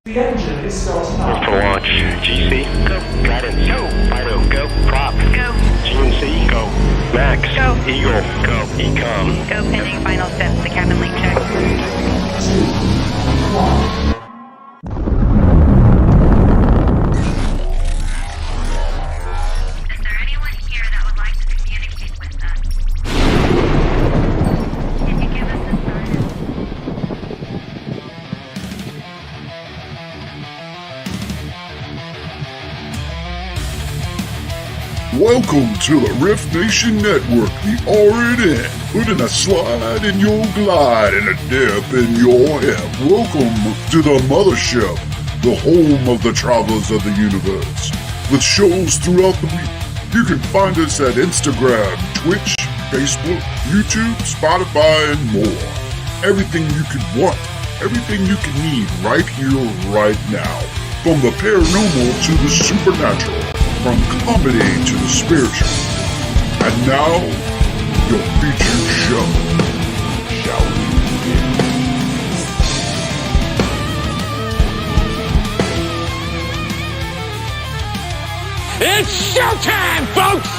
The engine is starting up. For launch. GC, go. Guidance, go. Fido, go. Prop, go. GNC, go. Max, go. Eagle, go. Ecom, go. Pending final steps. The cabin link check. 3, 2, 1. Is there anyone here that would like to communicate with us? Can you give us a sign? Welcome to the Rift Nation Network, the RNN, putting a slide in your glide and a dip in your hip. Welcome to the mothership, the home of the travelers of the universe. With shows throughout the week, you can find us at Instagram, Twitch, Facebook, YouTube, Spotify, and more. Everything you could want, everything you can need right here, right now. From the paranormal to the supernatural. From comedy to the spiritual. And now, your featured show. Shall we begin? It's showtime, folks!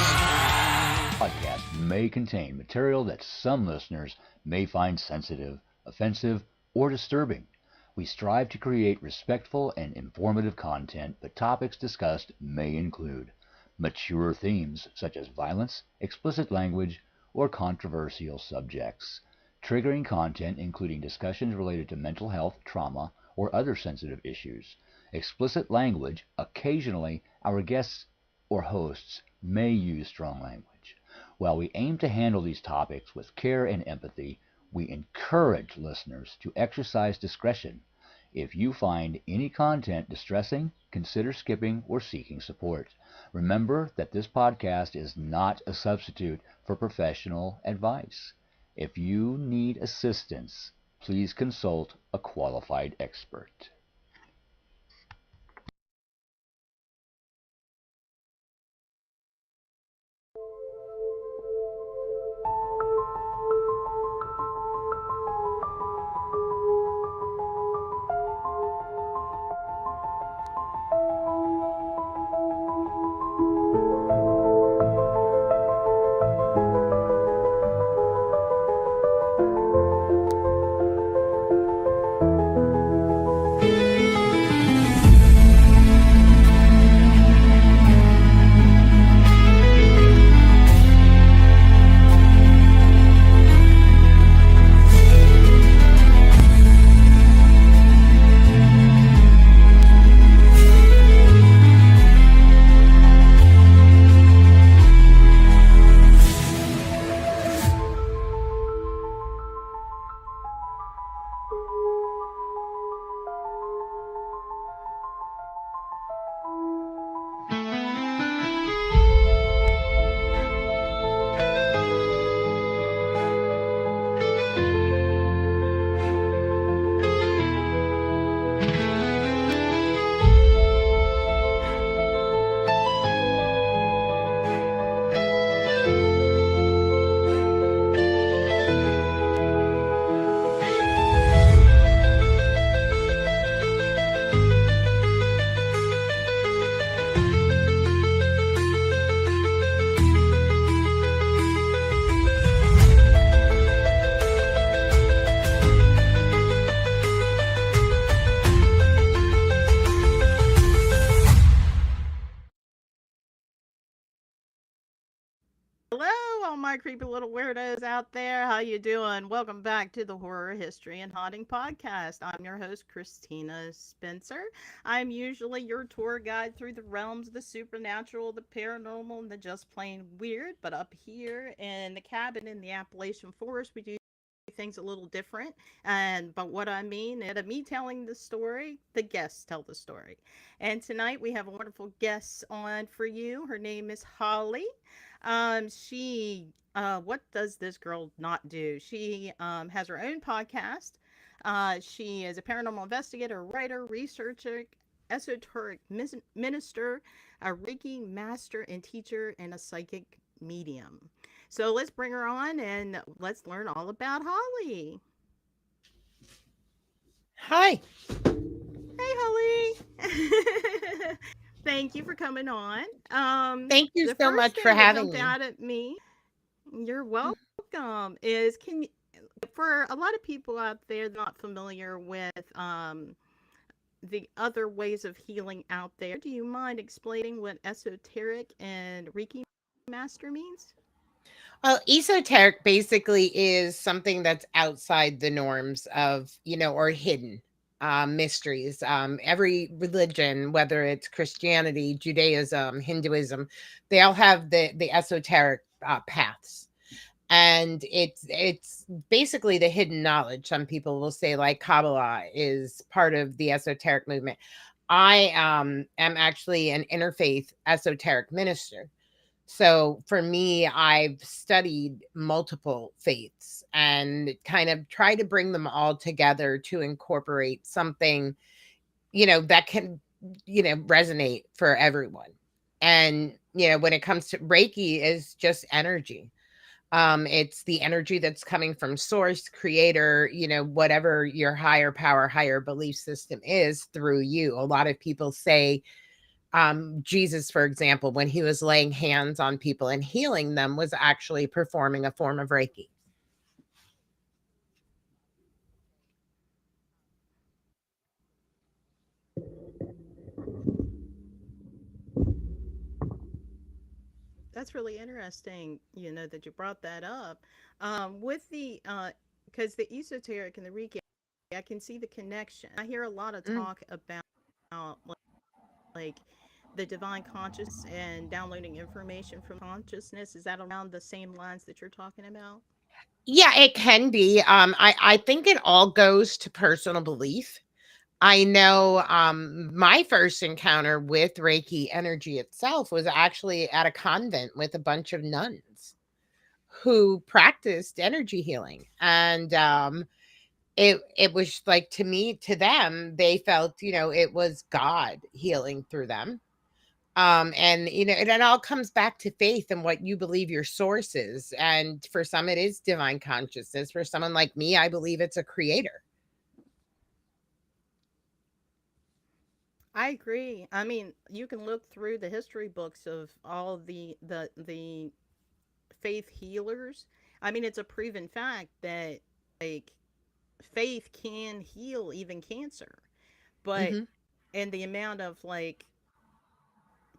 Podcast may contain material that some listeners may find sensitive, offensive, or disturbing. We strive to create respectful and informative content, but topics discussed may include mature themes such as violence, explicit language, or controversial subjects, triggering content including discussions related to mental health, trauma, or other sensitive issues, explicit language. Occasionally, our guests or hosts may use strong language. While we aim to handle these topics with care and empathy, we encourage listeners to exercise discretion. If you find any content distressing, consider skipping or seeking support. Remember that this podcast is not a substitute for professional advice. If you need assistance, please consult a qualified expert. Creepy little weirdos out there, how you doing? Welcome back to the Horror History and Haunting Podcast. I'm your host, Christina Spencer. I'm usually your tour guide through the realms of the supernatural, the paranormal, and the just plain weird. But up here in the cabin in the Appalachian Forest, we do things a little different. But what I mean, instead of me telling the story, the guests tell the story. And tonight we have a wonderful guest on for you. Her name is Holly. What does this girl not do? She has her own podcast. She is a paranormal investigator, writer, researcher, esoteric minister, a Reiki master and teacher, and a psychic medium. So let's bring her on and let's learn all about Holly. Hi. Hey, Holly. Thank you for coming on. Thank you The so first much for thing that having jumped me. out at me, you're welcome, is can you, for a lot of people out there not familiar with the other ways of healing out there, do you mind explaining what esoteric and Reiki master means? Well, esoteric basically is something that's outside the norms of, or hidden mysteries. Every religion, whether it's Christianity, Judaism, Hinduism, they all have the esoteric paths. And it's basically the hidden knowledge. Some people will say like Kabbalah is part of the esoteric movement. I am actually an interfaith esoteric minister. So for me, I've studied multiple faiths and kind of try to bring them all together to incorporate something, that can, resonate for everyone. And, when it comes to Reiki is just energy. It's the energy that's coming from source, creator, whatever your higher power, higher belief system is through you. A lot of people say, Jesus, for example, when he was laying hands on people and healing them, was actually performing a form of Reiki. That's really interesting, that you brought that up. With the because the esoteric and the Reiki, I can see the connection. I hear a lot of Mm. talk about like the divine consciousness and downloading information from consciousness. Is that around the same lines that you're talking about? Yeah, it can be. I think it all goes to personal belief. I know my first encounter with Reiki energy itself was actually at a convent with a bunch of nuns who practiced energy healing. And it was like, to them, they felt, it was God healing through them. And it all comes back to faith and what you believe your source is. And for some it is divine consciousness. For someone like me, I believe it's a creator. I agree. I mean, you can look through the history books of all the faith healers. I mean, it's a proven fact that like faith can heal even cancer. But Hmm. and the amount of like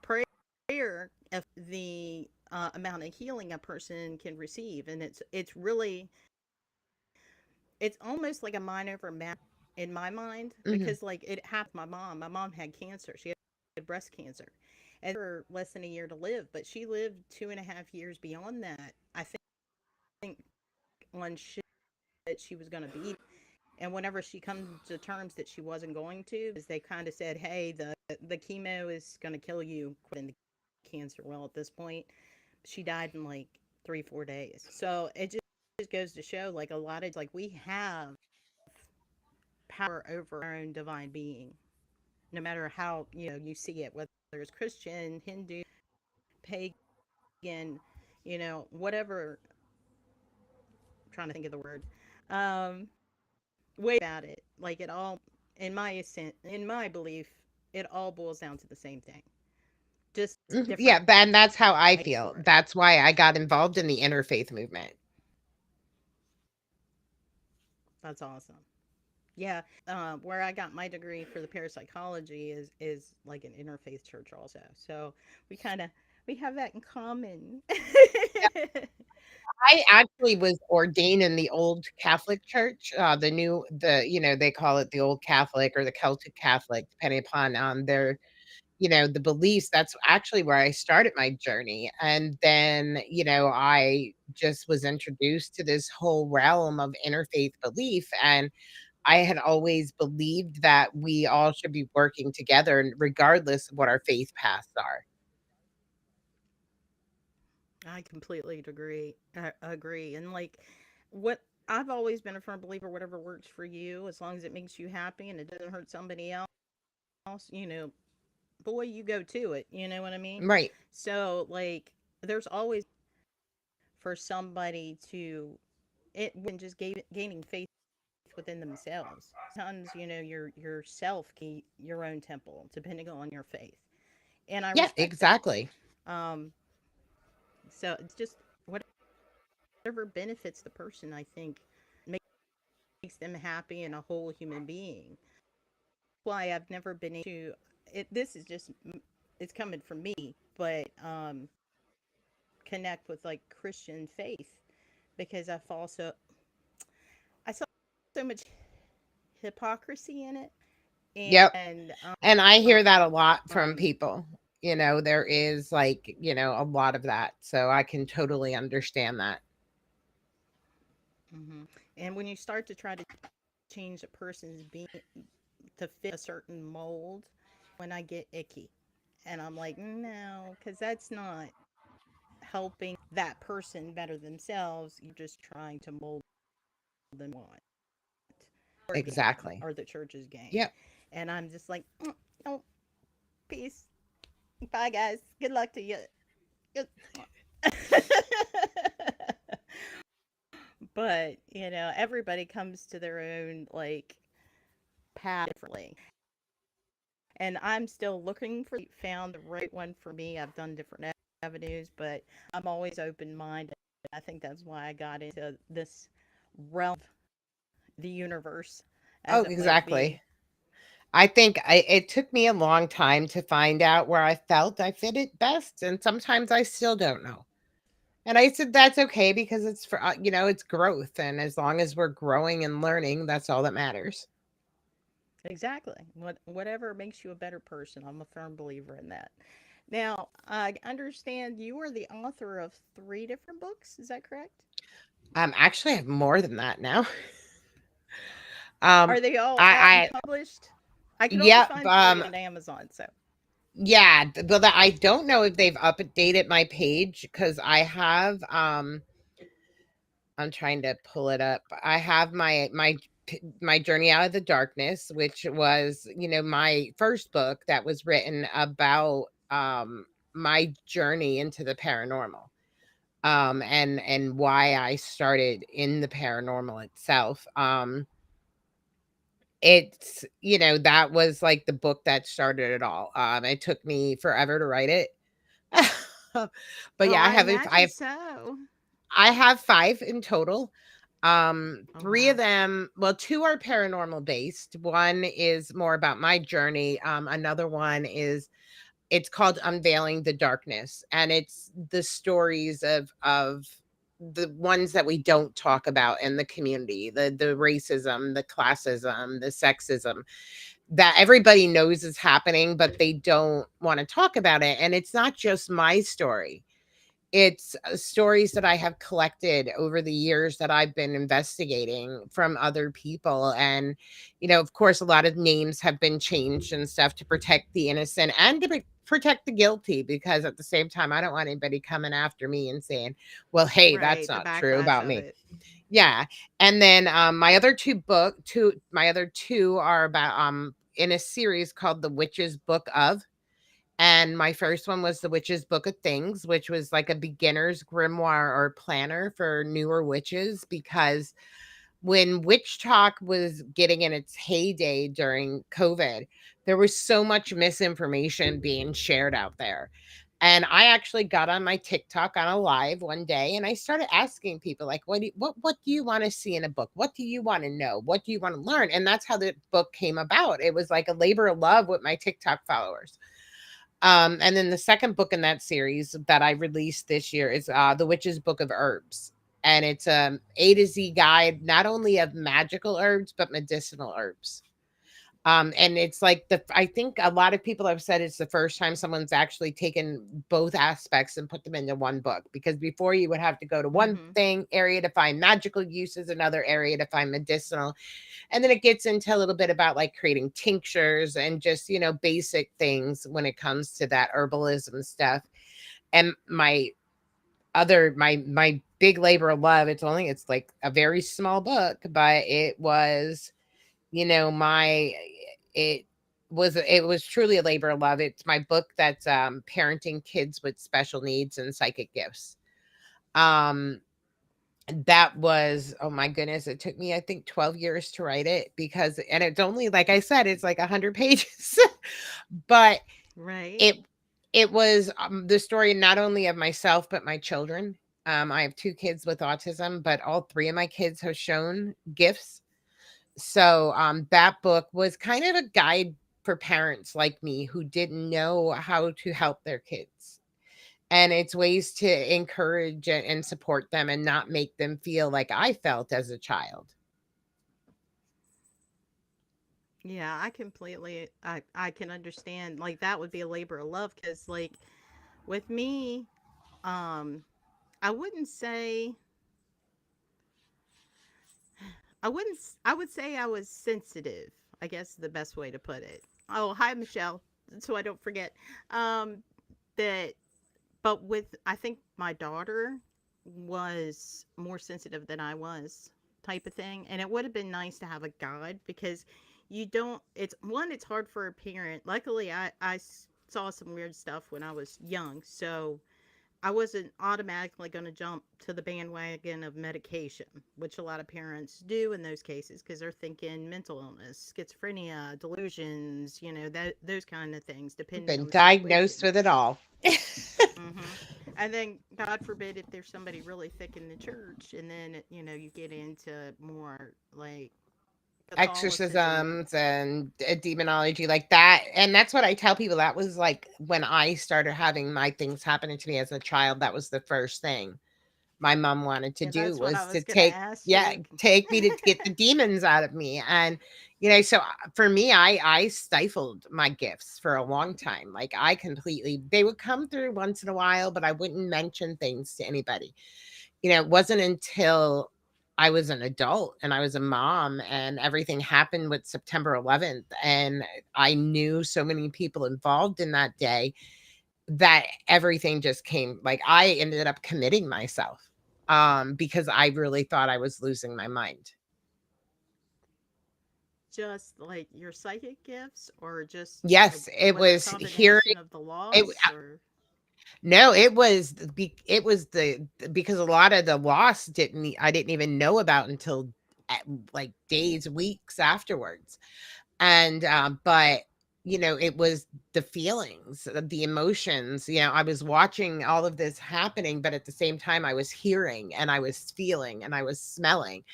prayer of the amount of healing a person can receive, and it's really it's almost like a mind over matter in my mind, Hmm. because like it happened to my mom had cancer. She had breast cancer and for less than a year to live, but she lived 2.5 years beyond that. I think on shit that she was going to be, and whenever she come to terms that she wasn't going to, is they kind of said, hey, the chemo is going to kill you in the cancer. Well, at this point she died in like 3-4 days. So it just goes to show like a lot of like we have power over our own divine being, no matter how you see it, whether it's Christian, Hindu, pagan, whatever. I'm trying to think of the word. Um, way about it, like it all, in my belief, it all boils down to the same thing, just Yeah, different and that's how I lights feel. for it. That's why I got involved in the interfaith movement. That's awesome. Yeah, where I got my degree for the parapsychology is like an interfaith church also. So we kind of we have that in common. I actually was ordained in the old Catholic church, they call it the old Catholic or the Celtic Catholic, depending upon their, the beliefs. That's actually where I started my journey. And then, I just was introduced to this whole realm of interfaith belief. And I had always believed that we all should be working together, and regardless of what our faith paths are. I completely agree. I agree. And like what I've always been a firm believer, whatever works for you, as long as it makes you happy and it doesn't hurt somebody else, boy, you go to it. You know what I mean? Right. So like there's always for somebody to it when just gaining faith within themselves. Sometimes, yourself can be your own temple, depending on your faith. And I Yeah, respect that. exactly. Um, so it's just whatever benefits the person, I think, makes them happy and a whole human being. Why I've never been able to this is just it's coming from me, but connect with like Christian faith because I saw so much hypocrisy in it, Yep. and And I hear that a lot from um people. There is like, a lot of that. So I can totally understand that. and when you start to try to change a person's being to fit a certain mold, when I get icky, and I'm like, no, because that's not helping that person better themselves. You're just trying to mold them want or gain Exactly. or the church's gain. Yep. And I'm just like, no, peace. Bye, guys. Good luck to you. Good. But, everybody comes to their own, like, path differently. And I'm still looking for found the right one for me. I've done different avenues, but I'm always open minded. I think that's why I got into this realm, the universe, Oh, as it might be. exactly. I think it took me a long time to find out where I felt I fit it best. And sometimes I still don't know. And I said, that's okay because it's for, it's growth. And as long as we're growing and learning, that's all that matters. Exactly. Whatever makes you a better person. I'm a firm believer in that. Now, I understand you are the author of 3 different books. Is that correct? Actually I have more than that now. Um, Are they all out and I, published? I can only yep. find 3 on Amazon, so. Yeah, well, I don't know if they've updated my page because I'm trying to pull it up. I have my journey out of the darkness, which was, my first book that was written about my journey into the paranormal. And why I started in the paranormal itself. It's, that was like the book that started it all. It took me forever to write it. But Oh, yeah, I imagine so. I have 5 in total. Oh, 3 of wow. them, well, 2 are paranormal based. One is more about my journey. Another one is it's called Unveiling the Darkness, and it's the stories of the ones that we don't talk about in the community, the racism, the classism, the sexism that everybody knows is happening, but they don't want to talk about it. And it's not just my story. It's stories that I have collected over the years that I've been investigating from other people. And, of course, a lot of names have been changed and stuff to protect the innocent and to protect the guilty, because at the same time, I don't want anybody coming after me and saying, well, hey, that's Right, the not true backlash about of me. it. Yeah. And then my other two are about in a series called The Witch's Book of. And my first one was The Witch's Book of Things, which was like a beginner's grimoire or planner for newer witches, because when witch talk was getting in its heyday during COVID, there was so much misinformation being shared out there. And I actually got on my TikTok on a live one day and I started asking people like, what do you want to see in a book? What do you want to know? What do you want to learn? And that's how the book came about. It was like a labor of love with my TikTok followers. And then the second book in that series that I released this year is The Witch's Book of Herbs. And it's A to Z guide, not only of magical herbs, but medicinal herbs. And it's like I think a lot of people have said it's the first time someone's actually taken both aspects and put them into one book, because before you would have to go to one Mhm. area to find magical uses, another area to find medicinal. And then it gets into a little bit about like creating tinctures and just, basic things when it comes to that herbalism stuff. And my big labor of love, it's like a very small book, but it was, my it it was truly a labor of love. It's my book that's parenting kids with special needs and psychic gifts. Um that was, oh my goodness, it took me, I think, 12 years to write it, because, and it's only, like I said, it's like 100 pages. But Right. it was the story not only of myself, but my children. I have 2 kids with autism, but all 3 of my kids have shown gifts. So that book was kind of a guide for parents like me who didn't know how to help their kids. And it's ways to encourage and support them and not make them feel like I felt as a child. Yeah, I can understand, like, that would be a labor of love, because, like, with me, um I wouldn't say I would say I was sensitive, I guess, the best way to put it. Oh, hi, Michelle, so I don't forget. That But with, I think my daughter was more sensitive than I was, type of thing. And it would have been nice to have a guide, because you don't, it's hard for a parent. Luckily, saw some weird stuff when I was young. So I wasn't automatically going to jump to the bandwagon of medication, which a lot of parents do in those cases, because they're thinking mental illness, schizophrenia, delusions, those kind of things, depending on Been the diagnosed situation. with it all. Hmm. And then, God forbid, if there's somebody really thick in the church, and then you get into more like Catholicism. Exorcisms and demonology like that. And that's what I tell people. That was like when I started having my things happening to me as a child. That was the first thing my mom wanted to And do, that's what I was to was gonna ask you. take me to get the demons out of me. And so for me, I stifled my gifts for a long time. Like, I completely, they would come through once in a while, but I wouldn't mention things to anybody. It wasn't until I was an adult and I was a mom and everything happened with September 11th, and I knew so many people involved in that day, that everything just came, like, I ended up committing myself because I really thought I was losing my mind. Just like your psychic gifts, or just Yes, it was it a was hearing. combination of the It, loss, or? no, it was because a lot of the loss I didn't even know about until like days, weeks afterwards. And but it was the feelings, the emotions. I was watching all of this happening, but at the same time I was hearing and I was feeling and I was smelling,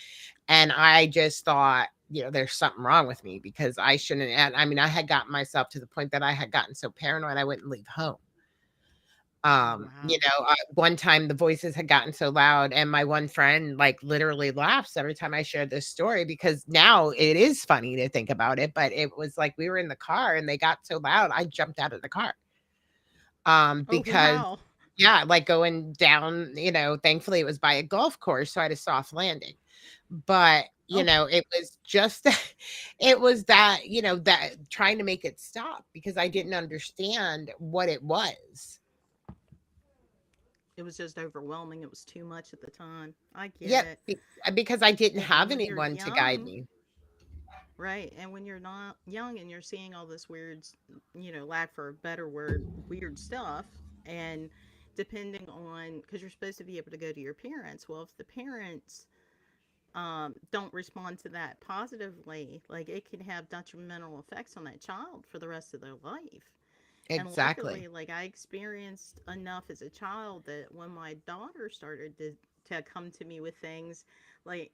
and I just thought, there's something wrong with me, because I shouldn't. And I mean, I had gotten myself to the point that I had gotten so paranoid I wouldn't leave home. Oh, wow. One time the voices had gotten so loud, and my one friend like literally laughs every time I share this story, because now it is funny to think about it, but it was like we were in the car and they got so loud I jumped out of the car. Oh, Because wow. yeah, like going down, thankfully it was by a golf course, so I had a soft landing. But Oh, it was just it was that, that trying to make it stop, because I didn't understand what it was. it was just overwhelming. It was too much at the time. I get Yep, it. because I didn't And have when you're anyone to guide young, me. right? And when you're not young and you're seeing all this weird, lack for a better word, weird stuff, and depending on, because you're supposed to be able to go to your parents. Well, if the parents don't respond to that positively, like, it can have detrimental effects on that child for the rest of their life. And Exactly. luckily, like, I experienced enough as a child that when my daughter started to come to me with things, like,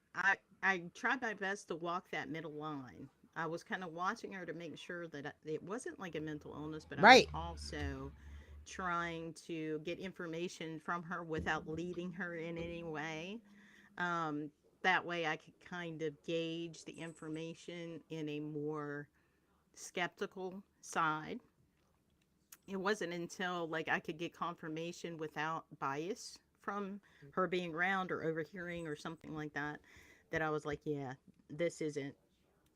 I tried my best to walk that middle line. I was kind of watching her to make sure that it wasn't like a mental illness, but I was Right. also trying to get information from her without leading her in any way. Um, that way I could kind of gauge the information in a more skeptical side. It wasn't until, like, I could get confirmation without bias from her being around or overhearing or something like that, that I was like, yeah, this isn't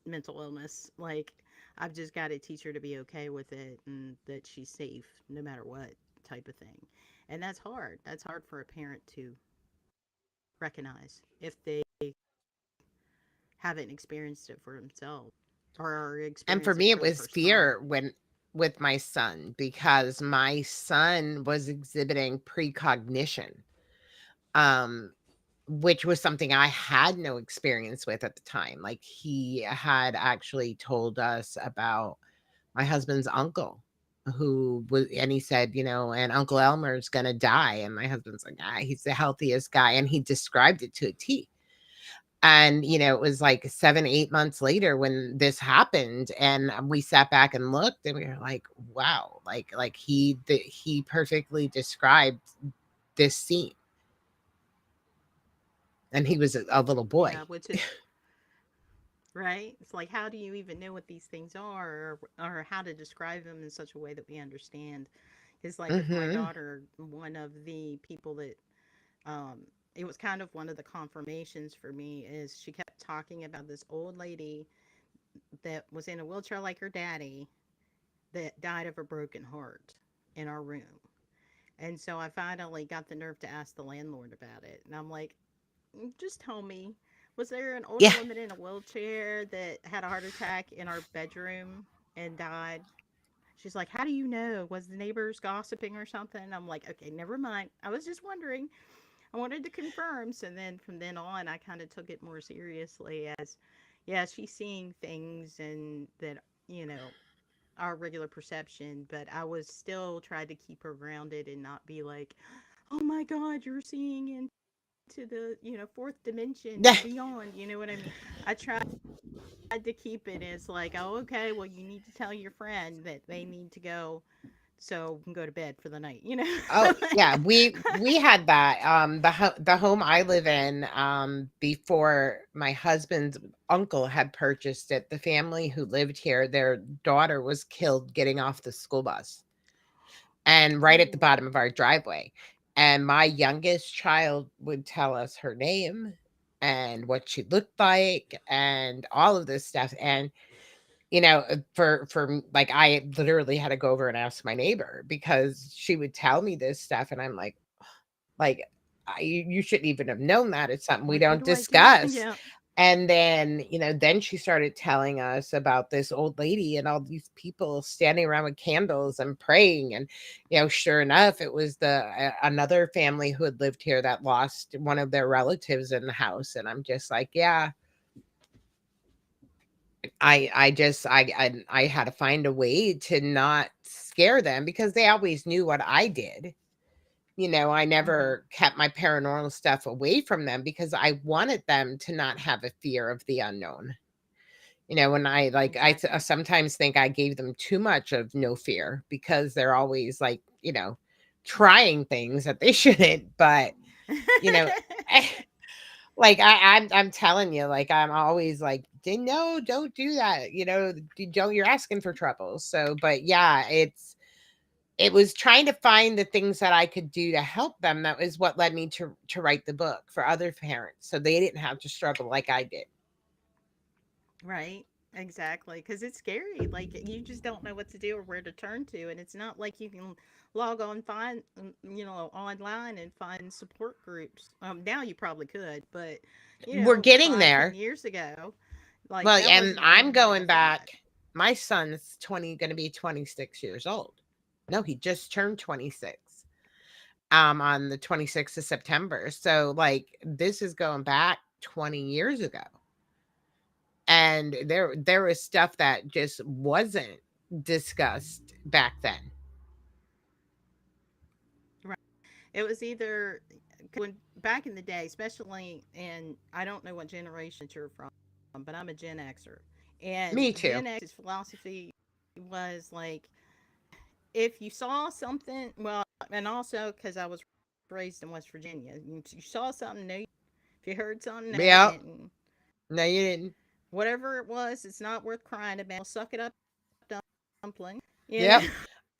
mental illness. Like, I've just got to teach her to be okay with it, and that she's safe no matter what, type of thing. And that's hard. That's hard for a parent to recognize if they haven't experienced it for themselves, or And for experience it me, it for the was first time. fear when with my son, because my son was exhibiting precognition. Um, which was something I had no experience with at the time. Like, he had actually told us about my husband's uncle who was, and he said, and Uncle Elmer's gonna die. And my husband's like, he's the healthiest guy. And he described it to a T. And, it was like 7, 8 months later when this happened, and we sat back and looked, and we were like, wow, like he perfectly described this scene. And he was a little boy. Yeah, which is right. It's like, how do you even know what these things are, or how to describe them in such a way that we understand? It's like with my Mm-hmm. daughter, one of the people that um, it was kind of one of the confirmations for me is she kept talking about this old lady that was in a wheelchair like her daddy that died of a broken heart in our room. And so I finally got the nerve to ask the landlord about it. And I'm like, just tell me, was there an older Yeah. woman in a wheelchair that had a heart attack in our bedroom and died? She's like, how do you know? Was the neighbors gossiping or something? I'm like, okay, never mind. I was just wondering. I wanted to confirm. So then from then on, I kind of took it more seriously as, yeah, she's seeing things and that, you know, our regular perception, but I was still trying to keep her grounded and not be like, oh my God, you're seeing into the, fourth dimension Yeah. and beyond. You know what I mean? I tried to keep it as like, oh, okay, well, you need to tell your friend that they need to go so we can go to bed for the night, Oh, yeah, we had that. The home I live in, before my husband's uncle had purchased it, the family who lived here, their daughter was killed getting off the school bus, and right at the Ooh, bottom of our driveway. And my youngest child would tell us her name and what she looked like and all of this stuff. And like, I literally had to go over and ask my neighbor because she would tell me this stuff, and I'm like, you shouldn't even have known that. It's something we like, what don't do I do? discuss. Yeah. And then, then she started telling us about this old lady and all these people standing around with candles and praying. And, sure enough, it was another family who had lived here that lost one of their relatives in the house. And I'm just like, yeah, I had to find a way to not scare them because they always knew what I did. I Hmm. never kept my paranormal stuff away from them because I wanted them to not have a fear of the unknown. When I Exactly. sometimes think I gave them too much of no fear because they're always like, trying things that they shouldn't. But, you know, like I'm telling you, like, I'm always like, no, don't do that. Don't, you're asking for trouble. So, but yeah, it was trying to find the things that I could do to help them. That was what led me to write the book for other parents, so they didn't have to struggle like I did. Right. Exactly. Because it's scary. Like, you just don't know what to do or where to turn to. And it's not like you can log on, find, online and find support groups. Now you probably could, but, We're getting 5, 10 there. years ago, like, Well, that and wasn't I'm even like a going thought. back. My son's going to be 26 years old. No, he just turned 26. On the 26th of September. So, like, this is going back 20 years ago. And there was stuff that just wasn't discussed back then. Right. It was either when back in the day, especially, and I don't know what generation that you're from, but I'm a Gen Xer. And Me too. Gen X's philosophy was like, if you saw something, well, and also because I was raised in West Virginia, you saw something, no, you didn't. If you heard something, no, you Yeah. didn't. No, you didn't. Whatever it was, it's not worth crying about. Suck it up, dumpling. You Yep.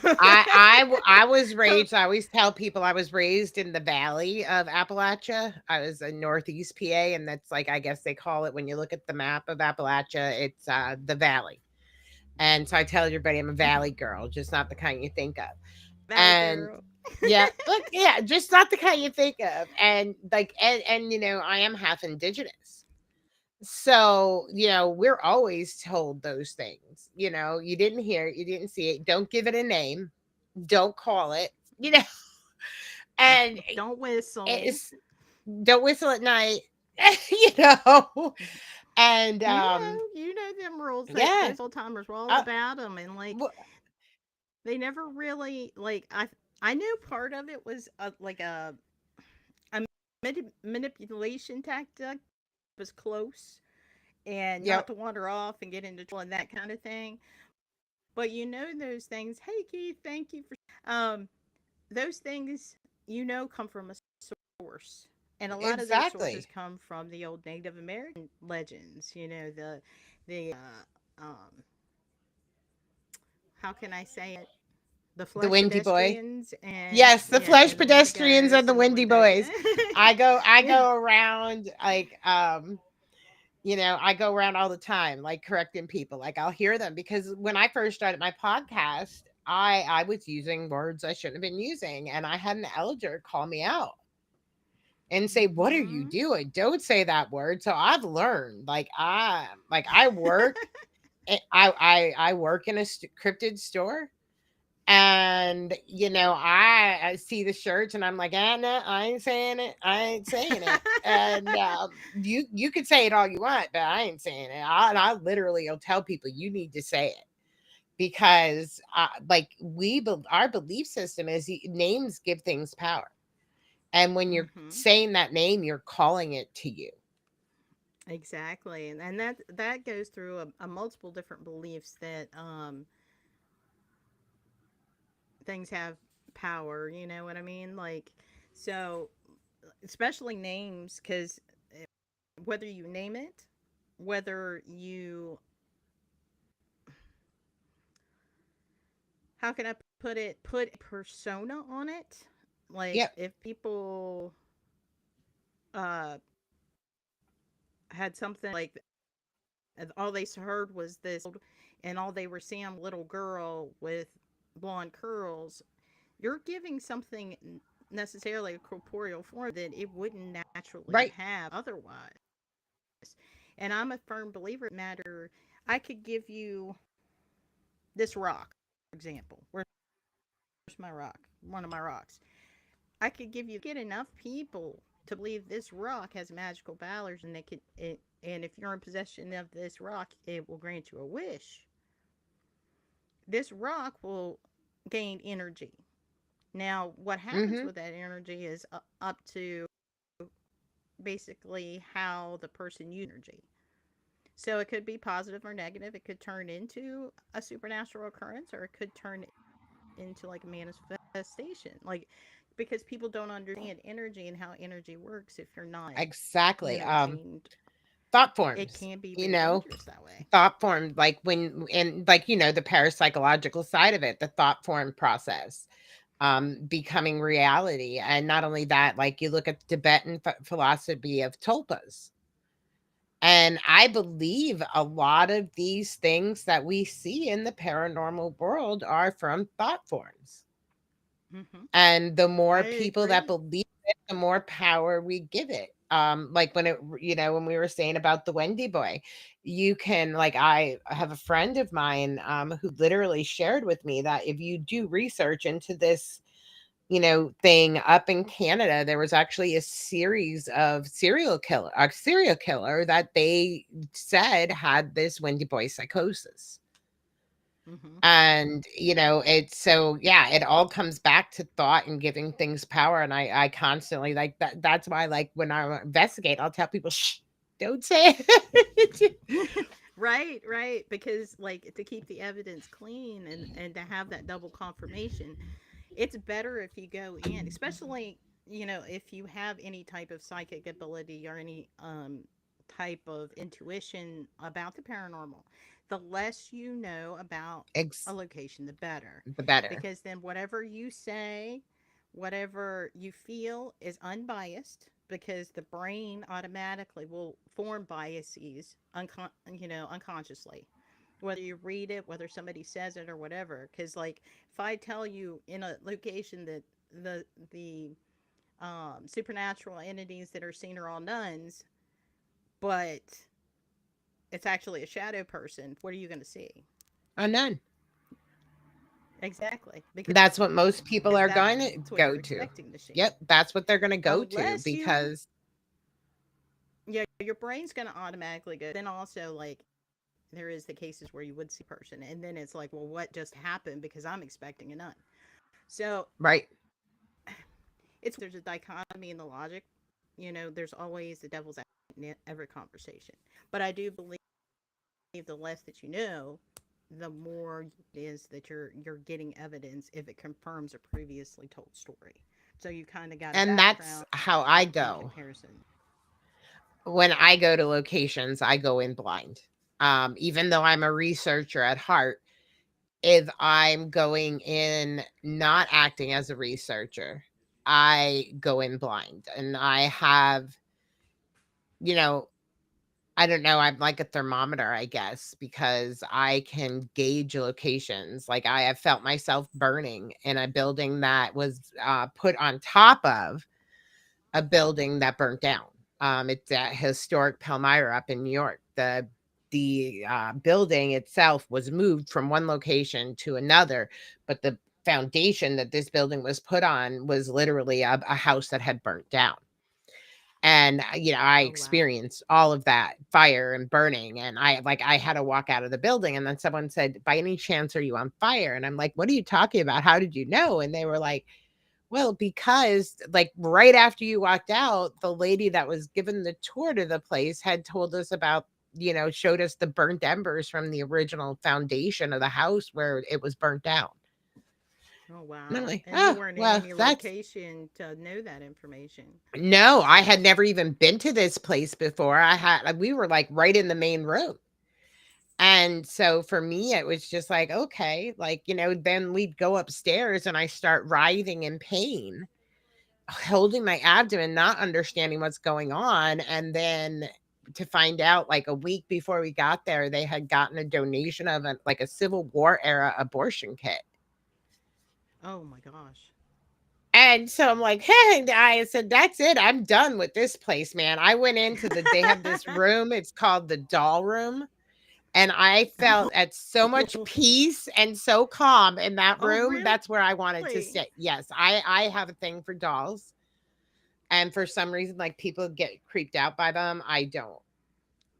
know. I was raised. I always tell people I was raised in the valley of Appalachia. I was in Northeast PA, and that's, like, I guess they call it, when you look at the map of Appalachia, it's the valley. And so I tell everybody I'm a valley girl, just not the kind you think of. Valley And girl. yeah, look, yeah, just not the kind you think of. And like, and I am half indigenous. So, we're always told those things. You didn't hear it, you didn't see it, don't give it a name, don't call it, you know, and Don't whistle. it's don't whistle at night. You know, and You know them rules that yeah, those old timers were all uh, about them, and like wh- they never really like I knew part of it was like a manipulation tactic was close and not yep, to wander off and get into trouble and that kind of thing. But you know those things. Hey Keith, thank you for those things. Come from a source, and a lot of those sources exactly. come from the old Native American legends. The how can I say it? The The flesh Windy Boy. pedestrians and Yes, the flesh and the pedestrians Wendigos and the and the Windy Wendigo. Boys. I Yeah. go around like I go around all the time, like correcting people. Like I'll hear them because when I first started my podcast, I was using words I shouldn't have been using, and I had an elder call me out and say, "What are you Hmm. doing? Don't say that word." So I've learned, I work, I work in a cryptid store, and I see the shirts and I'm like, no, I ain't saying it. I ain't saying it. And you could say it all you want, but I ain't saying it. I literally will tell people you need to say it because like our belief system is names give things power, and when you're Hmm. saying that name, you're calling it to you. Exactly, and that goes through a multiple different beliefs that things have power. You know what I mean? Like so, especially names, because whether you name it, whether you how can I put it? Put a persona on it. Like Yep. if people uh had something like all they heard was this, and all they were seeing little girl with blonde curls, you're giving something necessarily a corporeal form that it wouldn't naturally Right. have otherwise. And I'm a firm believer in matter. I could give you this rock, for example. Where's my rock? One of my rocks. I could give you get enough people to believe this rock has magical powers, and and if you're in possession of this rock, it will grant you a wish. This rock will gain energy. Now, what happens Mm-hmm. with that energy is up to basically how the person uses energy. So it could be positive or negative. It could turn into a supernatural occurrence, or it could turn into like a manifestation. Like because people don't understand energy and how energy works if you're not, Exactly. trained, Thought it forms. can be You very know, dangerous that way. thought form, like when and like the parapsychological side of it, the thought form process becoming reality. And not only that, like you look at the Tibetan philosophy of tulpas, and I believe a lot of these things that we see in the paranormal world are from thought forms. Hmm. And the more I people that agree. believe it, the more power we give it. Like when when we were saying about the Wendy boy, you can, like, I have a friend of mine who literally shared with me that if you do research into this, thing up in Canada, there was actually a series of a serial killer that they said had this Wendy boy psychosis. Hmm. And it's so, yeah, it all comes back to thought and giving things power. And I constantly, like, that's why, like, when I investigate, I'll tell people, shh, don't say it. Right, right. Because like to keep the evidence clean and to have that double confirmation, it's better if you go in, especially if you have any type of psychic ability or any type of intuition about the paranormal. The less you know about a Ex- location, the better, the better. because then whatever you say, whatever you feel is unbiased, because the brain automatically will form biases unconsciously, whether you read it, whether somebody says it or whatever. Because like if I tell you in a location that the supernatural entities that are seen are all nuns, but it's actually a shadow person, what are you going to see? None. Exactly, because That's what most people that's are what going you're to go expecting to to. see. Yep, that's what they're going to go to Unless you because. yeah, your brain's going to automatically go. Then also, like, there is the cases where you would see a person, and then it's like, well, what just happened? Because I'm expecting a nun. So Right. it's there's a dichotomy in the logic. There's always the devil's advocate in every conversation. But I do believe the less that you know, the more it is that you're getting evidence if it confirms a previously told story. So you kind of got a And that's background how I in go. comparison. When I go to locations, I go in blind. Even though I'm a researcher at heart, if I'm going in not acting as a researcher, I go in blind. And I have, you know, I don't know, I'm like a thermometer, I guess, because I can gauge locations. Like I have felt myself burning in a building that was put on top of a building that burnt down. It's at historic Palmyra up in New York. The building itself was moved from one location to another, but the foundation that this building was put on was literally a house that had burnt down. And I Oh wow. experienced all of that fire and burning, and I had to walk out of the building, and then someone said, by any chance are you on fire? And I'm like, what are you talking about? How did you know? And they were like, well, because like right after you walked out, the lady that was given the tour to the place had told us about, showed us the burnt embers from the original foundation of the house where it was burnt down. Oh And I'm wow. like, And you oh, weren't in well, any that's location to know that information. no, I So had never even been to this place before. We were like right in the main room. And so for me, it was just like, okay, like, then we'd go upstairs and I start writhing in pain, holding my abdomen, not understanding what's going on. And then to find out like a week before we got there, they had gotten a donation of a Civil War era abortion kit. oh my gosh. And so I'm like, hey, I said, that's it. I'm done with this place, man. I went they have this room. It's called the doll room. And I felt at so much peace and so calm in that Oh room. really? That's where I wanted to sit. Yes, I have a thing for dolls. And for some reason, like people get creeped out by them. I don't.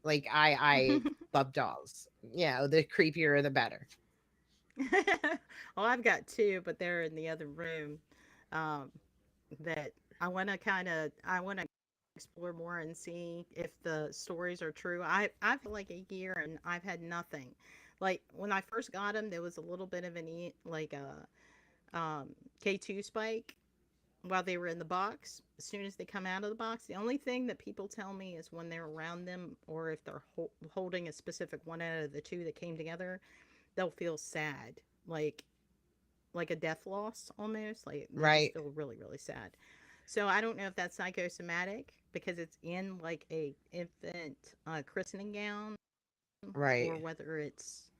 Like I love dolls. The creepier the better. Well, I've got two, but they're in the other room. Um, that I want to explore more and see if the stories are true. I've like a year and I've had nothing. Like when I first got them, there was a little bit of like a K2 spike while they were in the box. As soon as they come out of the box, the only thing that people tell me is when they're around them or if they're holding a specific one out of the two that came together, they'll feel sad, like a death loss almost. Like they just Right. feel really, really sad. So I don't know if that's psychosomatic because it's in like a infant christening gown, Right. or whether it's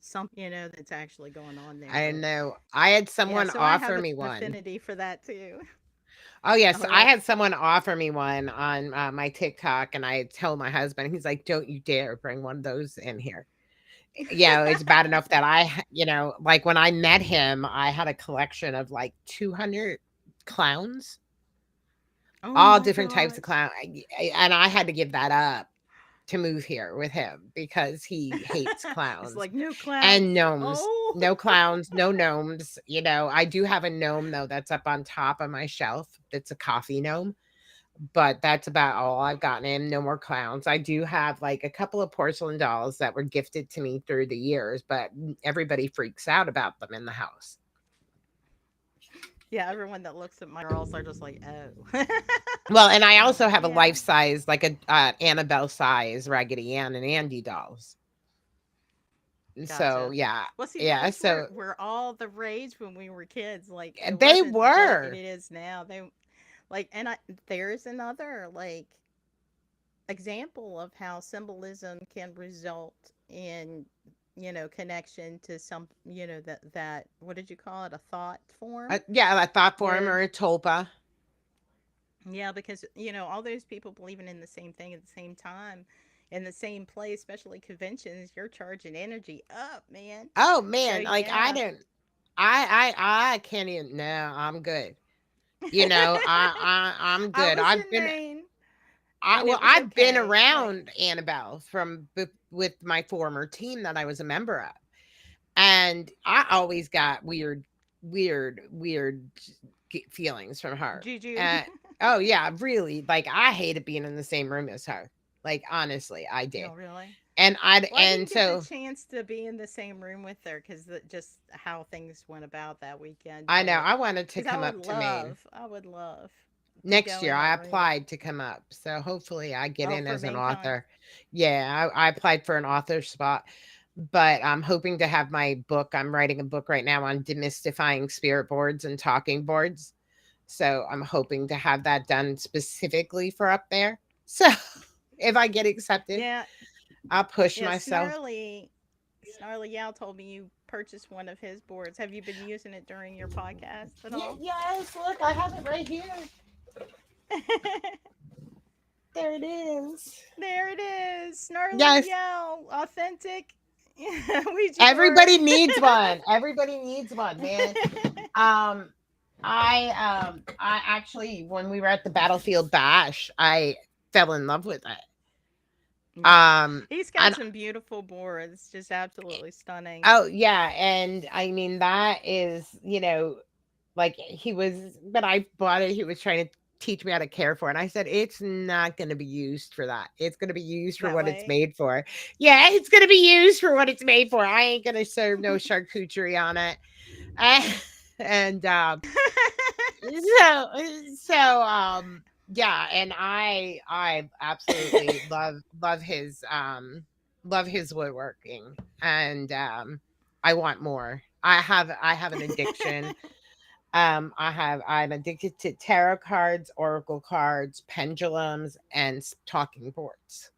something that's actually going on there. I But know. I had yeah, someone so I have offer an me one. affinity for that too. Oh, yes. Oh, I really? had someone offer me one on my TikTok, and I tell my husband, he's like, don't you dare bring one of those in here. It's bad enough that like when I met him, I had a collection of like 200 clowns, Oh all my different types of gosh. clown. And I had to give that up to move here with him because he hates It's clowns like no clowns. and gnomes. Oh. No clowns, no gnomes. I do have a gnome though that's up on top of my shelf. It's a coffee gnome, but that's about all I've gotten in. No more clowns. I do have like a couple of porcelain dolls that were gifted to me through the years, but everybody freaks out about them in the house. Yeah, everyone that looks at my girls are just like, oh. Well, and I So also have a yeah. life size, like a Annabelle size Raggedy Ann and Andy dolls. So Gotcha. yeah, Well, see, yeah. those So were all the rage when we were kids. Like it they wasn't what it were is now. They like, and there's another like example of how symbolism can result in connection to some that what did you call it, a thought form yeah, a thought form where or a tulpa. yeah, because all those people believing in the same thing at the same time in the same place, especially conventions, you're charging energy up, man. Oh So man, like I yeah. didn't. I can't even. No, I'm good. I'm I good. was in Maine. And it was I've been okay, like around Annabelle with my former team that I was a member of, and I always got weird feelings from her. Juju. Oh yeah, really. Like I hated being in the same room as her. Like honestly, I did. No, really. And Well, I didn't get the so chance to be in the same room with her because just how things went about that weekend. I know But I wanted to because come up to Maine I would love to next go year. in I that room. applied to come up, so hopefully I get Oh, in for as an mankind. author. Yeah, I applied for an author spot, but I'm hoping to have my book. I'm writing a book right now on demystifying spirit boards and talking boards. So I'm hoping to have that done specifically for up there. So if I get accepted, Yeah, I'll push yeah. myself. Snarly Yow told me you purchased one of his boards. Have you been using it during your podcast at all? Yes, look, I have it right here. There it is. There it is. Snarly Yes. Yow, authentic Ouija Everybody board. needs one. Everybody needs one, man. I actually, when we were at the Battlefield Bash, I fell in love with it. He's got And some beautiful boards, just absolutely stunning. oh yeah, and I mean that is, like he was, but I bought it. He was trying to teach me how to care for it. And I said, it's not going to be used for that. It's going to be used for That what it's way. made for. Yeah, it's going to be used for what it's made for. I ain't going to serve no charcuterie on it. And yeah, and I absolutely love his woodworking, and I want more. I have an addiction. I'm addicted to tarot cards, oracle cards, pendulums, and talking boards.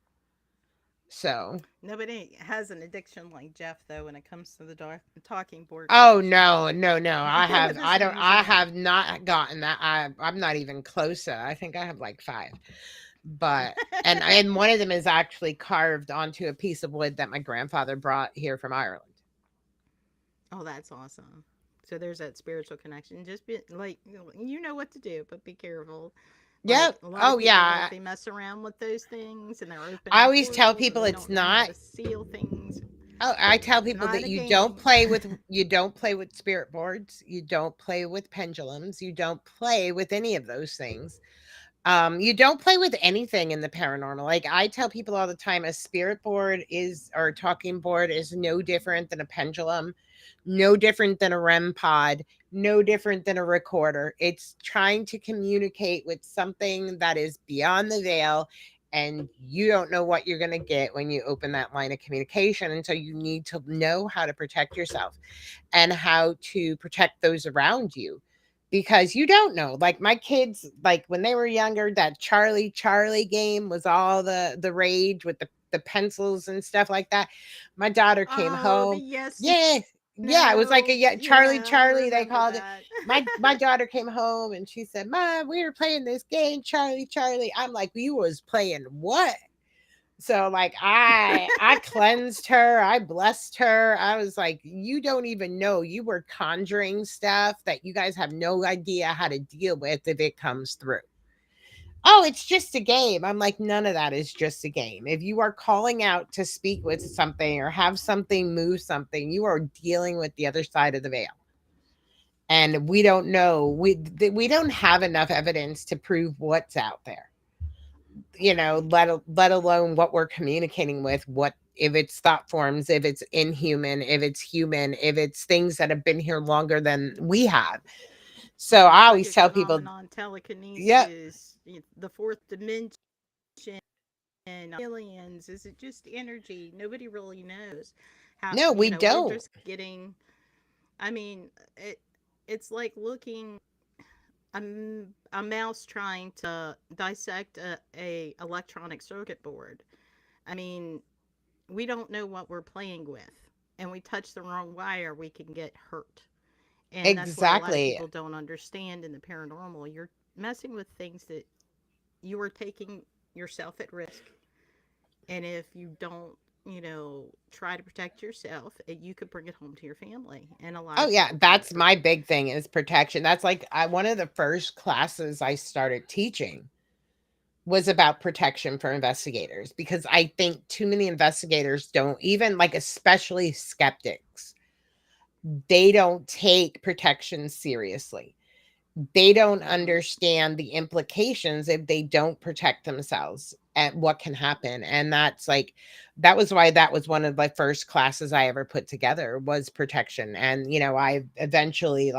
So, Nobody has an addiction like Jeff, though, when it comes to the talking board oh collection. no. With his I museum. have not gotten that. I'm not even close to. I think I have like 5. But and one of them is actually carved onto a piece of wood that my grandfather brought here from Ireland. Oh, that's awesome. So there's that spiritual connection. Just be like, you know what to do, but be careful. Like Yep. a lot of Oh people, yeah. they mess around with those things, and they're I opening always tell portals, and people they it's don't know how not. to seal things. Oh, I tell It's people not that a you don't game. play with spirit boards, you don't play with pendulums, you don't play with any of those things. You don't play with anything in the paranormal. Like I tell people all the time, a spirit board or a talking board is no different than a pendulum, no different than a REM pod, no different than a recorder. It's trying to communicate with something that is beyond the veil, and you don't know what you're going to get when you open that line of communication. And so you need to know how to protect yourself and how to protect those around you, because you don't know. Like my kids, like when they were younger, that Charlie game was all the rage with the pencils and stuff like that. My daughter came Oh, the home. yes, Yeah. Yeah, it was like no. Charlie Yeah, I they remember called it. that. My daughter came home and she said, "Mom, we were playing this game, Charlie." I'm like, "You was playing what?" So like I cleansed her, I blessed her. I was like, "You don't even know, you were conjuring stuff that you guys have no idea how to deal with if it comes through." "Oh, it's just a game." I'm like, "None of that is just a game. If you are calling out to speak with something or have something move something, you are dealing with the other side of the veil. And we don't know. We don't have enough evidence to prove what's out there. Let alone what we're communicating with, what if it's thought forms, if it's inhuman, if it's human, if it's things that have been here longer than we have. So I always Psychic tell people, phenomenon, yeah, telekinesis, the fourth dimension, aliens. Is it just energy? Nobody really knows. How no, we we're don't. just getting. I mean, it's like looking a mouse trying to dissect a electronic circuit board. I mean, we don't know what we're playing with, and we touch the wrong wire, we can get hurt. And that's what a lot of Exactly. people don't understand in the paranormal. You're messing with things that you are taking yourself at risk. And if you don't, try to protect yourself, you could bring it home to your family. And a lot Oh of yeah, people don't. that's my big thing is protection. That's like one of the first classes I started teaching was about protection for investigators, because I think too many investigators don't, even like especially skeptics, they don't take protection seriously. They don't understand the implications if they don't protect themselves and what can happen. And that's like, that was why that was one of the first classes I ever put together, was protection. And, I eventually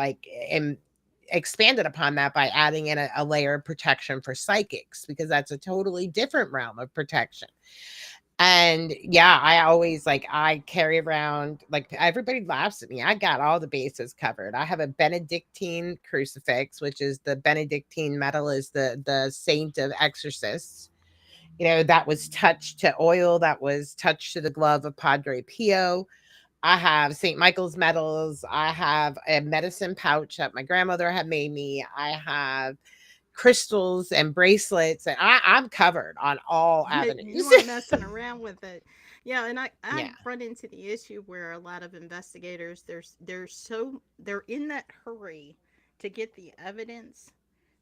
expanded upon that by adding in a layer of protection for psychics, because that's a totally different realm of protection. And yeah, I always I carry around, like, everybody laughs at me. I got all the bases covered. I have a Benedictine crucifix, which is the Benedictine metal, is the saint of exorcists. That was touched to oil, that was touched to the glove of Padre Pio. I have St. Michael's medals. I have a medicine pouch that my grandmother had made me. I have crystals and bracelets, and I'm covered on all avenues. You aren't messing around with it. Yeah, and I Yeah. run into the issue where a lot of investigators, they're in that hurry to get the evidence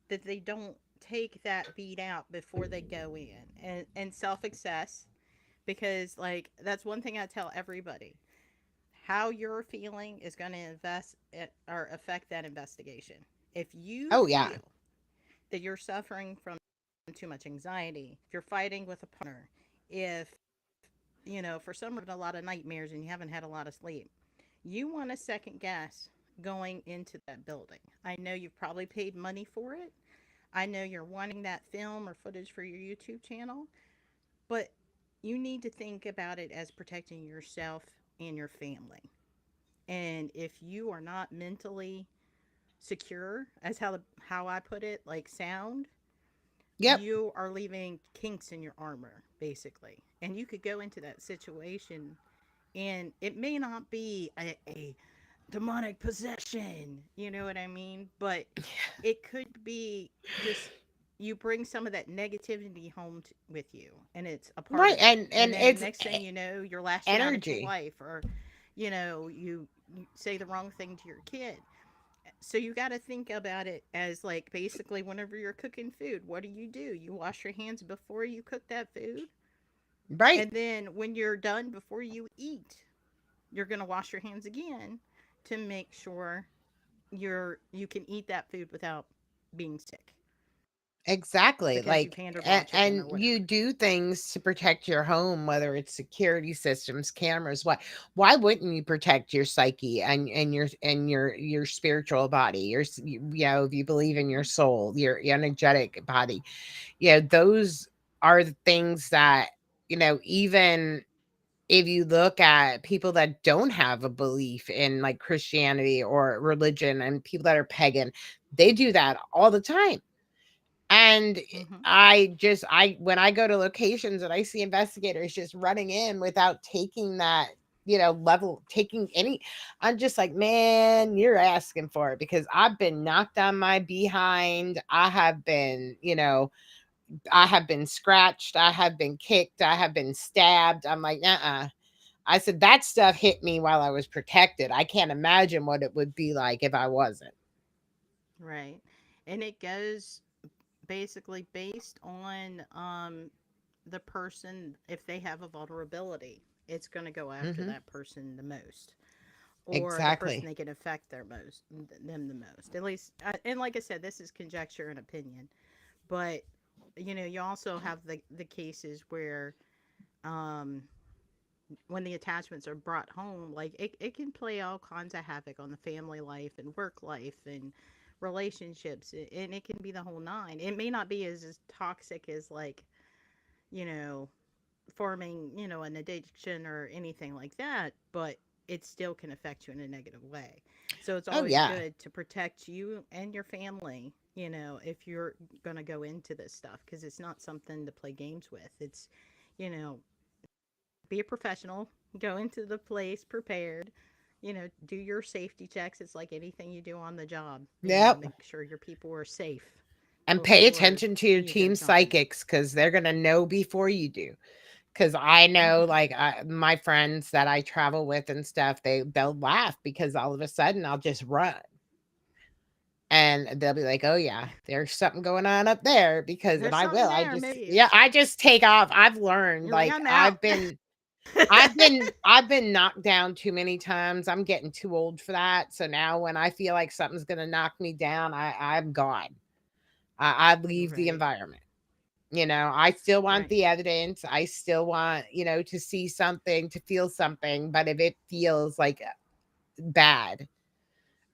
that they don't take that beat out before they go in, and self-access, because like that's one thing I tell everybody. How you're feeling is going to invest or affect that investigation. If you Oh yeah. feel that you're suffering from too much anxiety, if you're fighting with a partner, if for some reason a lot of nightmares and you haven't had a lot of sleep, you want to second guess going into that building. I know you've probably paid money for it. I know you're wanting that film or footage for your YouTube channel, but you need to think about it as protecting yourself and your family. And if you are not mentally secure, as how I put it, like sound, Yep. you are leaving kinks in your armor, basically. And you could go into that situation, and it may not be a demonic possession, you know what I mean? But it could be just you bring some of that negativity home with you, and it's a part Right. of you. And And then it's next thing you know, you're lashing out at your energy. wife, or you say the wrong thing to your kid. So you got to think about it as like basically whenever you're cooking food, what do? You wash your hands before you cook that food. Right. And then when you're done, before you eat, you're going to wash your hands again to make sure you can eat that food without being sick Exactly. because you've Like, hand or and, washed it or and you whatever. do things to protect your home, whether it's security systems, cameras. Why wouldn't you protect your psyche and your spiritual body? If you believe in your soul, your energetic body. Those are the things that, even if you look at people that don't have a belief in like Christianity or religion, and people that are pagan, they do that all the time. And Hmm. when I go to locations and I see investigators just running in without taking that, level, taking any, I'm just like, man, you're asking for it, because I've been knocked on my behind. I have been scratched. I have been kicked. I have been stabbed. I'm like, I said, that stuff hit me while I was protected. I can't imagine what it would be like if I wasn't. Right. And it goes basically based on the person. If they have a vulnerability, it's going to go after Hmm. that person the most, or the person Exactly. they can affect them the most, at least. And like I said, this is conjecture and opinion, but you also have the cases where um when the attachments are brought home, like it can play all kinds of havoc on the family life and work life and relationships, and it can be the whole nine. It may not be as toxic as like you know forming an addiction or anything like that, but it still can affect you in a negative way. So it's Oh always yeah. good to protect you and your family, if you're going to go into this stuff, because it's not something to play games with. It's you know be a professional, go into the place prepared, do your safety checks. It's like anything you do on the job, Yep. make sure your people are safe And pay before attention to your you go team jumping. psychics, because they're going to know before you do. Because I know, Hmm. like, my friends that I travel with and stuff, they'll laugh because all of a sudden I'll just run. And they'll be like, "Oh yeah, there's something going on up there," because and There's I something will. there, maybe. I just take off. I've learned, You're like, like, I'm out. I've been knocked down too many times. I'm getting too old for that. So now when I feel like something's gonna knock me down, I'm gone. I leave the Right. environment. I still want Right. the evidence. I still want, to see something, to feel something. But if it feels like bad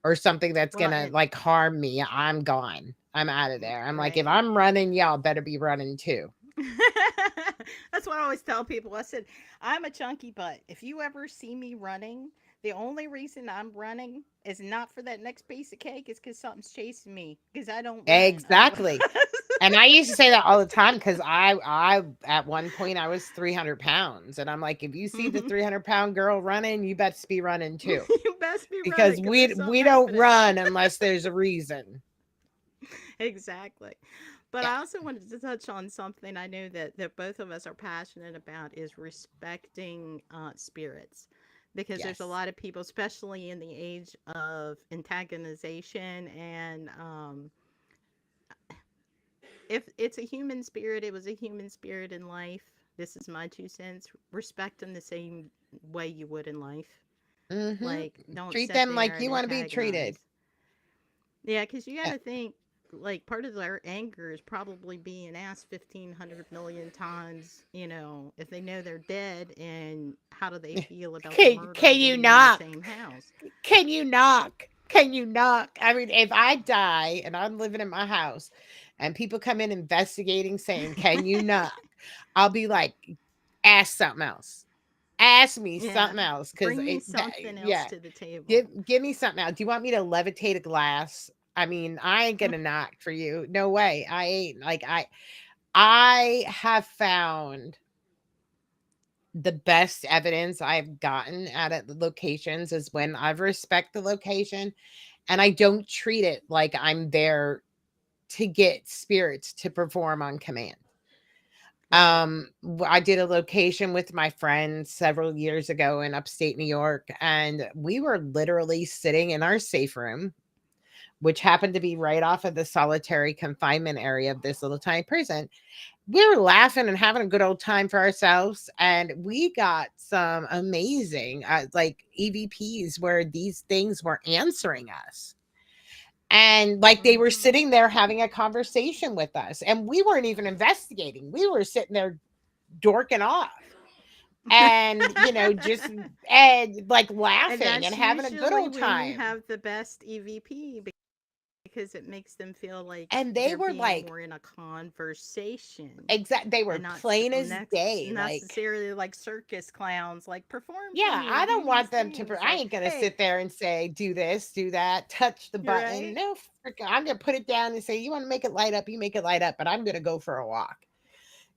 or something that's Well, gonna like harm me, I'm gone. I'm out of there. I'm like, if right. I'm running, y'all better be running too. That's what I always tell people. I said, I'm a chunky butt. If you ever see me running, the only reason I'm running is not for that next piece of cake. It's because something's chasing me. Because I don't run otherwise. Exactly. And I used to say that all the time because I at one point I was 300 pounds, and I'm like, if you see the 300-pound girl running, you best be running too, You best be because running because there's something we don't happening. run unless there's a reason. Exactly. But Yeah. I also wanted to touch on something I know that both of us are passionate about is respecting spirits. Because there's a Yes. lot of people, especially in the age of antagonization and if it's a human spirit, it was a human spirit in life. This is my 2 cents. Respect them the same way you would in life. Mm-hmm. Like, don't Treat sit them there like and you want to be treated. antagonize. Yeah, because you got Yeah. to think, like, part of their anger is probably being asked 1,500 million times, if they know they're dead, and how do they feel about the murder Can of you being in the knock? same house? Can you knock? Can you knock? I mean, if I die and I'm living in my house and people come in investigating saying, "Can you knock?" I'll be like, "Ask something else. Ask me Yeah. something else." Because Bring me something else yeah, to the table. give me something else. Do you want me to levitate a glass? I mean, I ain't gonna knock for you. No way. I ain't. Like I have found the best evidence I've gotten at the locations is when I respect the location and I don't treat it like I'm there to get spirits to perform on command. Right. I did a location with my friends several years ago in upstate New York, and we were literally sitting in our safe room, which happened to be right off of the solitary confinement area of this little tiny prison. We were laughing and having a good old time for ourselves, and we got some amazing like EVPs where these things were answering us, and like they were Hmm. sitting there having a conversation with us, and we weren't even investigating. We were sitting there dorking off and just and like And laughing and that's having a good usually old when you time. have the best EVP because it makes them feel like And they they're were being like more in a conversation they were and not plain as day, like, necessarily like circus clowns, like perform for yeah, I me, don't do these want them to. things. I Like, ain't gonna hey, sit there and say, "Do this, do that, touch the you're button." right. No, I'm gonna put it down and say, "You want to make it light up, you make it light up." But I'm gonna go for a walk.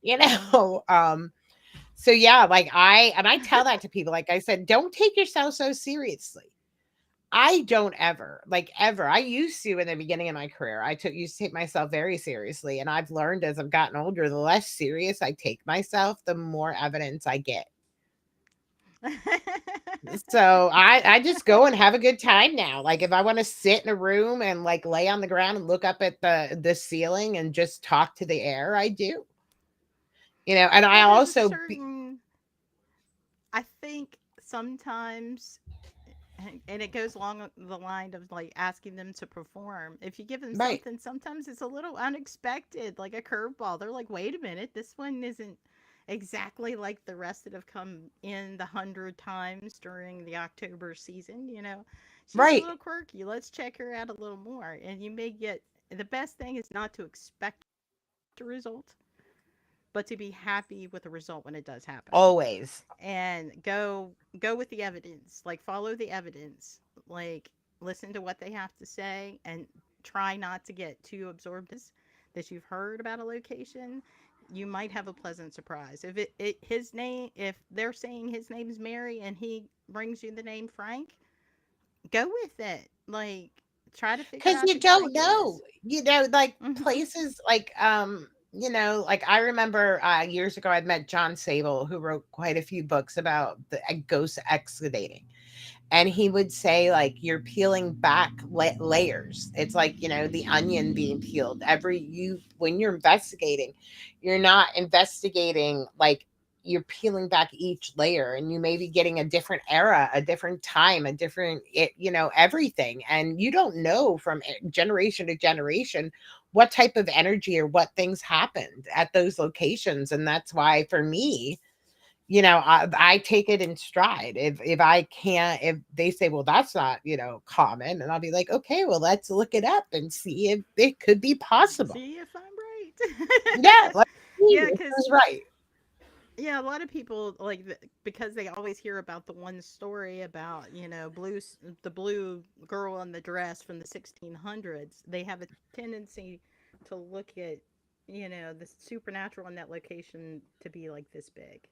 You know. So yeah, like I tell that to people. Like I said, don't take yourself so seriously. I don't ever, like ever. I used to in the beginning of my career. Used to take myself very seriously, and I've learned as I've gotten older, the less serious I take myself, the more evidence I get. So I just go and have a good time now. Like if I want to sit in a room and like lay on the ground and look up at the ceiling and just talk to the air, I do. And I Well, there's a also certain, I think sometimes, and it goes along the line of like asking them to perform. If you give them right, something, sometimes it's a little unexpected, like a curveball. They're like, wait a minute, this one isn't exactly like the rest that have come in the 100 times during the October season. She's a right. little quirky. Let's check her out a little more. And you may get the best thing is not to expect a result, but to be happy with the result when it does happen Always. and go with the evidence, like follow the evidence, like listen to what they have to say and try not to get too absorbed that you've heard about a location. You might have a pleasant surprise if his name, if they're saying his name is Mary and he brings you the name Frank. Go with it, like try to figure Because out you who don't Frank is. know. Like Hmm. places like you know, like I remember years ago, I'd met John Sable, who wrote quite a few books about the ghost excavating. And he would say, like, you're peeling back layers. It's like, you know, the onion being peeled. When you're investigating, you're not investigating like you're peeling back each layer, and you may be getting a different era, a different time, a different, you know, everything. And you don't know from generation to generation what type of energy or what things happened at those locations. And that's why for me, you know, I take it in stride. If I can't, if they say, well, that's not, you know, common, and I'll be like, okay, well, let's look it up and see if it could be possible. See if I'm Yeah, right. let's see Yeah, if because it's right. yeah, a lot of people like because they always hear about the one story about, you know, the blue girl in the dress from the 1600s. They have a tendency to look at, you know, the supernatural in that location to be like this big,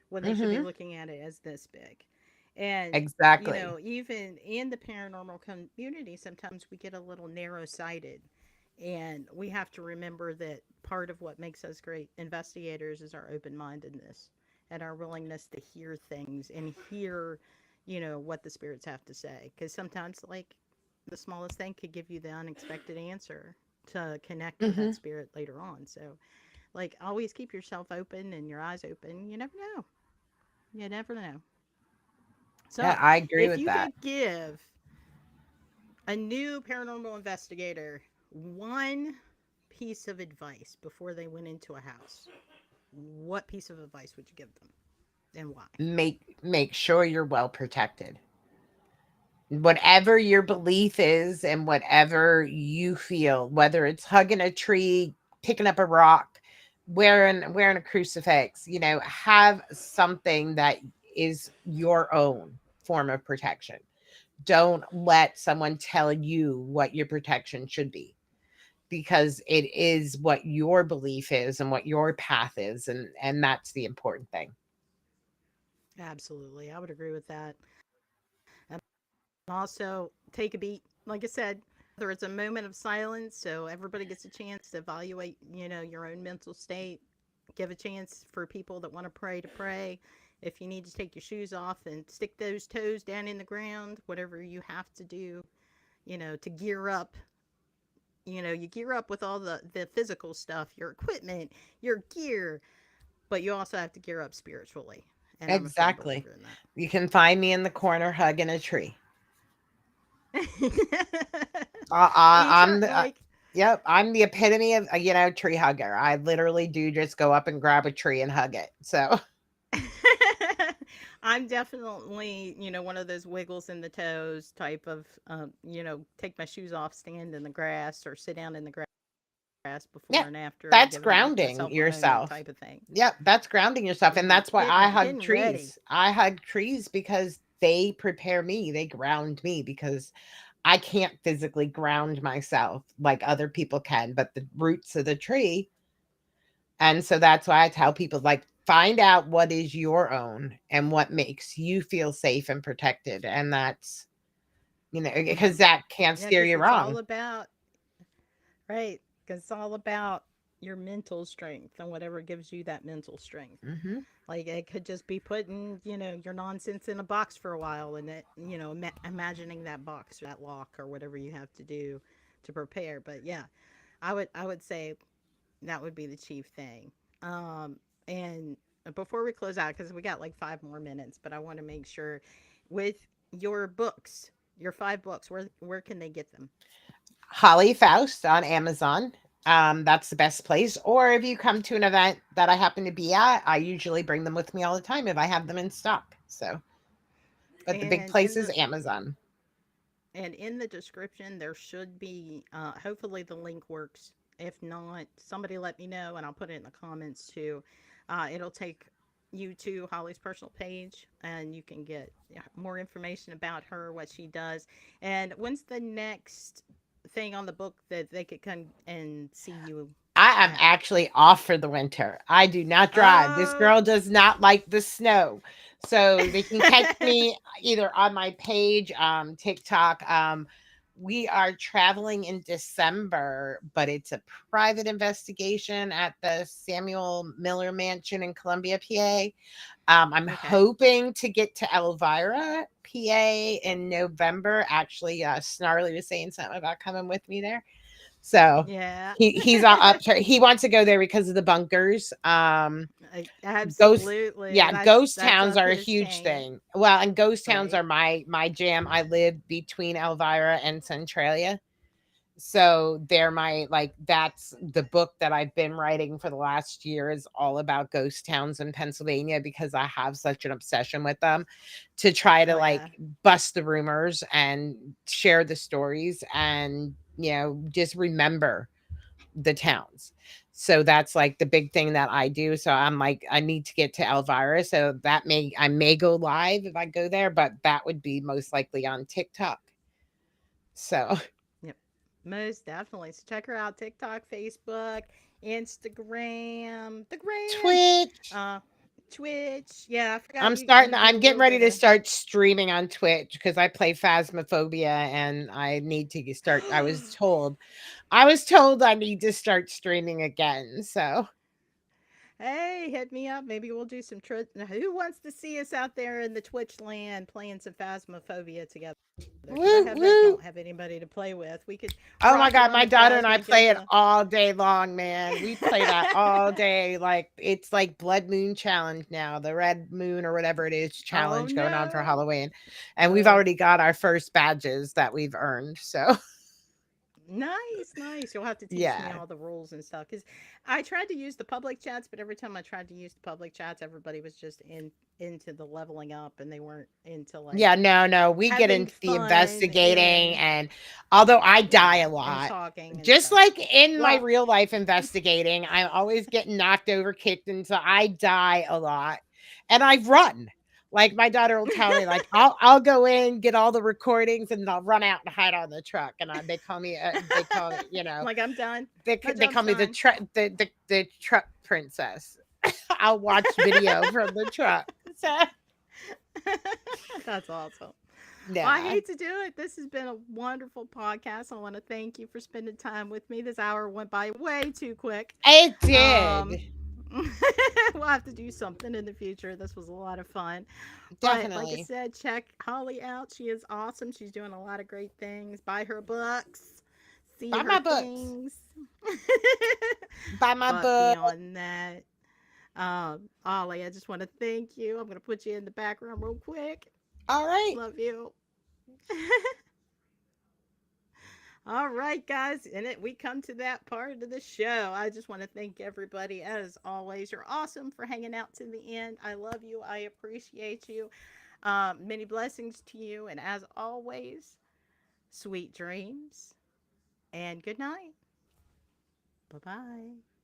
when they should be Hmm. looking at it as this big. And, you Exactly. know, even in the paranormal community, sometimes we get a little narrow sighted. And we have to remember that part of what makes us great investigators is our open mindedness and our willingness to hear things and hear, you know, what the spirits have to say. Because sometimes, like, the smallest thing could give you the unexpected answer to connect with that Hmm. spirit later on. So, like, always keep yourself open and your eyes open. You never know. You never know. Yeah, So, I agree if with you that. could give a new paranormal investigator one piece of advice before they went into a house, what piece of advice would you give them and why? Make sure you're well protected. Whatever your belief is and whatever you feel, whether it's hugging a tree, picking up a rock, wearing a crucifix, you know, have something that is your own form of protection. Don't let someone tell you what your protection should be, because it is what your belief is and what your path is, and that's the important thing. Absolutely. I would agree with that. And also take a beat. Like I said, whether it's a moment of silence so everybody gets a chance to evaluate, you know, your own mental state, give a chance for people that want to pray to pray. If you need to take your shoes off and stick those toes down in the ground, whatever you have to do, you know, to gear up. You know, you gear up with all the physical stuff, your equipment, your gear, but you also have to gear up spiritually. And I'm a firm Exactly. believer in You can find me in the corner hugging a tree. that. I'm the Like, yep, I'm the epitome of you know, tree hugger. I literally do just go up and grab a tree and hug it. So I'm definitely, you know, one of those wiggles in the toes type of, you know, take my shoes off, stand in the grass, or sit down in the grass before yeah, and after, that's giving grounding myself a moment yourself. type of thing. Yep, that's grounding yourself, and that's why I hug Getting ready. trees. I hug trees because they prepare me. They ground me because I can't physically ground myself like other people can, but the roots of the tree. And so that's why I tell people, like, find out what is your own and what makes you feel safe and protected. And that's, you know, because Hmm. that can't Yeah, steer because you it's all wrong. about, right, because it's all about your mental strength and whatever gives you that mental strength. Hmm. Like it could just be putting, you know, your nonsense in a box for a while and it, you know, imagining that box or that lock or whatever you have to do to prepare. But yeah, I would say that would be the chief thing. And before we close out, because we got like 5 more minutes, but I want to make sure with your books, your 5 books, where can they get them? Holly Faust on Amazon. That's the best place. Or if you come to an event that I happen to be at, I usually bring them with me all the time if I have them in stock. So, but the big And place is Amazon. in the description there should be hopefully the link works. If not, somebody let me know and I'll put it in the comments too. It'll take you to Holly's personal page and you can get more information about her, what she does. And when's the next thing on the book that they could come and see you I am at? actually off for the winter. I do not drive. This Oh. girl does not like the snow. So they can catch me either on my page, TikTok. we are traveling in December, but it's a private investigation at the Samuel Miller Mansion in Columbia, PA. I'm Okay. hoping to get to Elvira, PA in November. Actually, Snarly was saying something about coming with me there. So Yeah. he's all up to, he wants to go there because of the bunkers. Ghost Absolutely. Yeah, ghost That's towns up are a his huge chain. thing. Well, and ghost towns Right. are my jam. I live between Elvira and Centralia. So they're my, like, that's the book that I've been writing for the last year, is all about ghost towns in Pennsylvania, because I have such an obsession with them, to try to Oh yeah. like bust the rumors and share the stories, and just remember the towns. So that's like the big thing that I do. So I'm like, I need to get to Elvira. So I may go live if I go there, but that would be most likely on TikTok. So Yep. Most definitely. So check her out: TikTok, Facebook, Instagram, the gram, Twitch. uh, Twitch. Yeah, I forgot you do I'm a getting little ready bit to of. start streaming on Twitch because I play Phasmophobia, and I need to start. I was told I need to start streaming again. So Hey, hit me up. Maybe we'll do some. Who wants to see us out there in the Twitch land playing some Phasmophobia together? Because woo don't woo. have anybody to play with. We could Oh my rock god, around my the daughter and I Phasma, give play it the. all day long, man. We play that all day. Like, it's like Blood Moon Challenge now, the Red Moon or whatever it is Oh challenge going on for no. Halloween. And we've Oh, already got our first badges that we've earned. So nice, nice. You'll have to teach me yeah. all the rules and stuff. Because I tried to use the public chats, but every time I tried to use the public chats, everybody was just into the leveling up, and they weren't into like Yeah, no, we get having into the fun investigating, and although I die a and lot, talking and just stuff. like in my Well, real life investigating, I'm always getting knocked over, kicked, and so I die a lot. And I run. Like, my daughter will tell me, like, I'll go in, get all the recordings, and I'll run out and hide on the truck. And they call me, like I'm done. My they job's call me done. the truck princess. I'll watch video from the truck. So That's awesome. Well, I yeah. hate to do it. This has been a wonderful podcast. I want to thank you for spending time with me. This hour went by way too quick. It Um, did. we'll have to do something in the future. This was a lot of fun. But like I Definitely. said, check Holly out. She is awesome. She's doing a lot of great things. Buy her books, see Buy her my books. things. Buy my But book. beyond that, Ollie, I just want to thank you. I'm going to put you in the background real quick. All right. Love you. All right, guys, and we come to that part of the show. I just want to thank everybody, as always. You're awesome for hanging out to the end. I love you. I appreciate you. Many blessings to you, and as always, sweet dreams and good night. Bye bye.